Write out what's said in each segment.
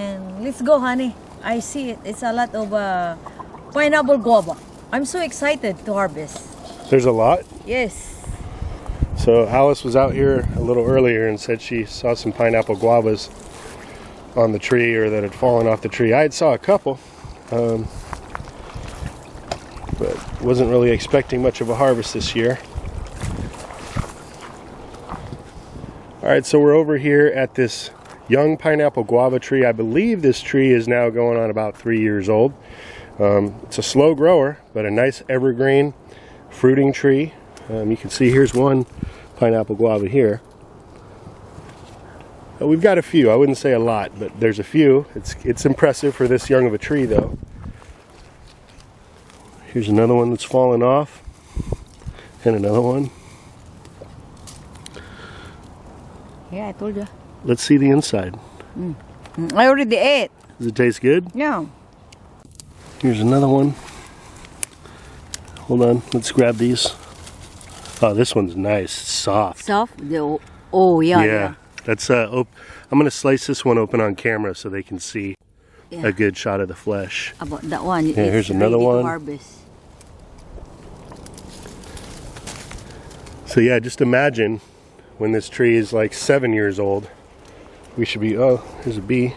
And let's go, honey. I see it. It's a lot of pineapple guava. I'm so excited to harvest. There's a lot? Yes. So Alice was out here a little earlier and said she saw some pineapple guavas on the tree, or that had fallen off the tree. I had saw a couple, but wasn't really expecting much of a harvest this year. Alright, so we're over here at this young pineapple guava tree. I believe this tree is now going on about 3 years old. It's a slow grower, but a nice evergreen fruiting tree. You can see here's one pineapple guava here. We've got a few. I wouldn't say a lot, but there's a few. It's impressive for this young of a tree, though. Here's another one that's fallen off, and another one. Yeah, I told you. Let's see the inside. I already ate. Does it taste good? Yeah. Here's another one. Hold on, let's grab these. Oh, this one's nice, soft. Soft? Oh, yeah. Yeah. That's I'm gonna slice this one open on camera so they can see a good shot of the flesh. About that one. Yeah, here's another one. Harvest. So yeah, just imagine when this tree is like 7 years old. We should be, oh, here's a bee.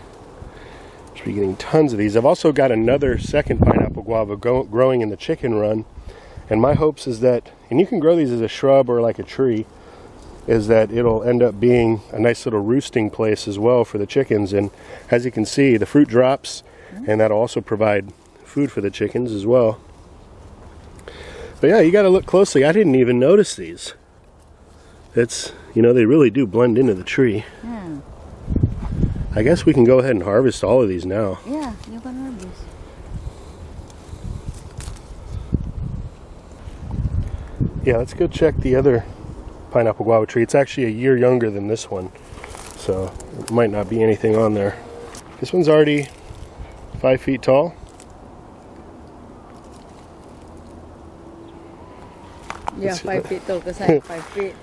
Should be getting tons of these. I've also got another second pineapple guava growing in the chicken run. And my hopes is that, and you can grow these as a shrub or like a tree, is that it'll end up being a nice little roosting place as well for the chickens. And as you can see, the fruit drops, and that'll also provide food for the chickens as well. But yeah, you got to look closely. I didn't even notice these. It's, you know, they really do blend into the tree. Yeah. I guess we can go ahead and harvest all of these now. Yeah, you can harvest. Yeah, let's go check the other pineapple guava tree. It's actually a year younger than this one, so it might not be anything on there. This one's already 5 feet tall. Yeah, 5 feet tall because I'm 5 feet.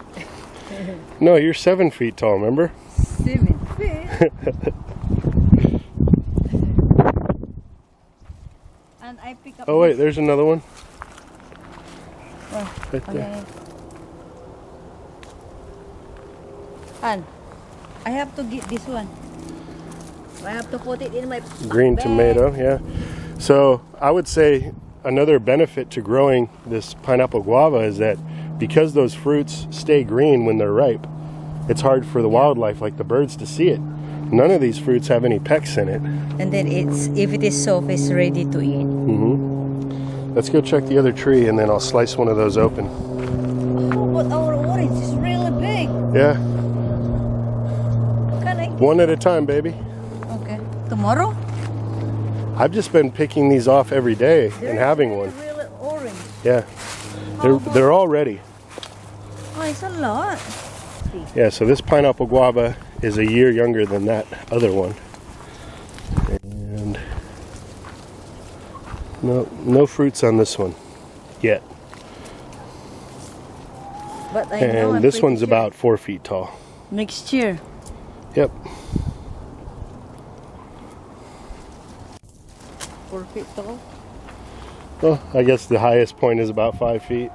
No, you're 7 feet tall, remember? 7 feet. And I pick up. Oh wait, there's another one. Oh, right there. And I have to get this one. I have to put it in my Green bag. tomato, yeah. So I would say another benefit to growing this pineapple guava is that because those fruits stay green when they're ripe, it's hard for the wildlife, like the birds, to see it. None of these fruits have any pecks in it. And then if it is soft, it's ready to eat. Let's go check the other tree, and then I'll slice one of those open. Oh, but our orange is really big. Yeah. Can I? One at a time, baby. Okay. Tomorrow? I've just been picking these off every day and having one. Really orange. Yeah. They're all ready. Oh, it's a lot. Yeah, so this pineapple guava is a year younger than that other one. And no fruits on this one yet. But I And know I'm this one's pretty about 4 feet tall. next year. Yep. 4 feet tall. Well, I guess the highest point is about 5 feet.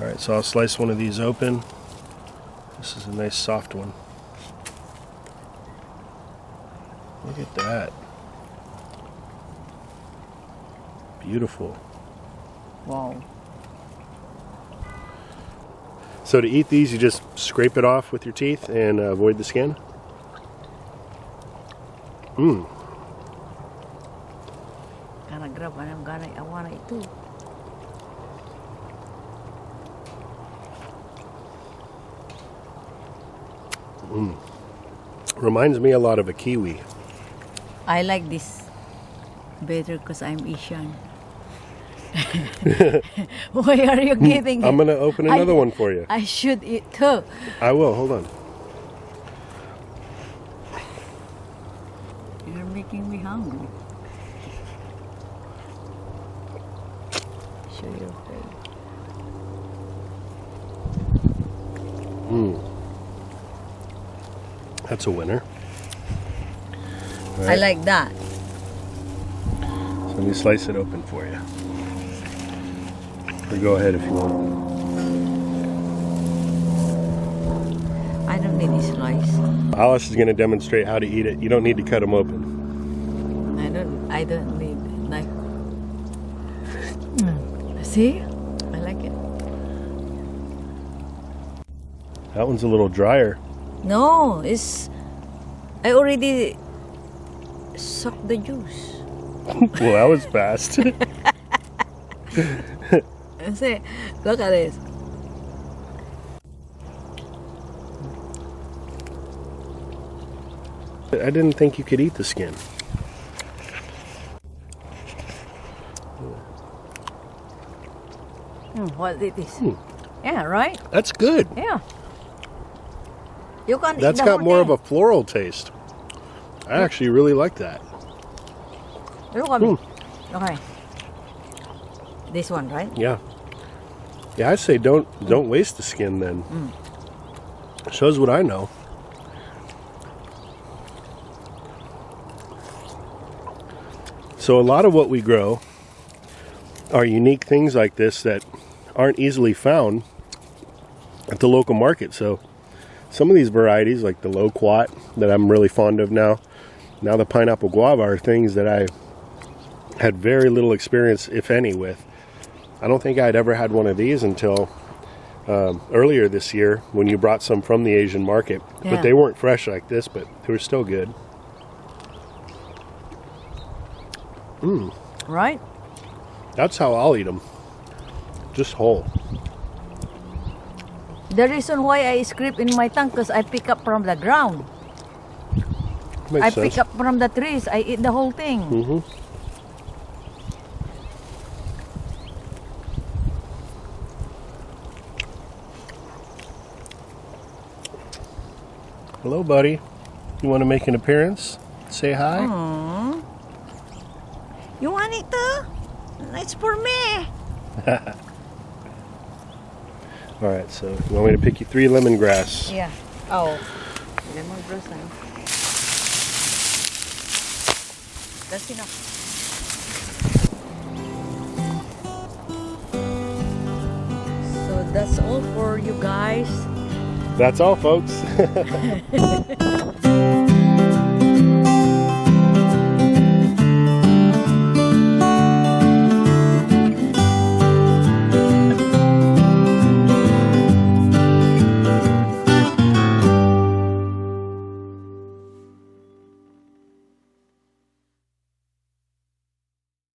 Alright, so I'll slice one of these open. This is a nice soft one. Look at that. Beautiful. Wow. So to eat these, you just scrape it off with your teeth and avoid the skin. Gonna grab one. I want it too. Reminds me a lot of a kiwi. I like this better because I'm Asian. Why are you getting I'm it? gonna open another one for you. I should eat too. I will, hold on. You're making me hungry. Show your face. That's a winner. All I right, like that. let me slice it open for you. Or go ahead if you want. I don't need this slice. Alice is going to demonstrate how to eat it. You don't need to cut them open. I don't need knife. See? I like it. That one's a little drier. No, I already sucked the juice. Well, that was fast. See, look at this. I didn't think you could eat the skin. What it is? Yeah, right? That's good. Yeah. You can That's eat the got whole more of thing. a floral taste. I actually really like that. Look at me. Okay. This one, right? Yeah. Yeah, I say don't waste the skin then. Shows what I know. So a lot of what we grow are unique things like this that aren't easily found at the local market. So some of these varieties, like the loquat that I'm really fond of now the pineapple guava, are things that I had very little experience, if any, with. I don't think I'd ever had one of these until earlier this year when you brought some from the Asian market. Yeah. But they weren't fresh like this, but they were still good. Right? That's how I'll eat them. Just whole. The reason why I scrape in my tongue because I pick up from the ground. Makes I sense. pick up from the trees. I eat the whole thing. Hello, buddy. You want to make an appearance? Say hi? You want it too? It's for me. All right, so you want me to pick you 3 lemongrass? Yeah. Oh. Lemongrass. That's enough. So that's all for you guys. That's all, folks.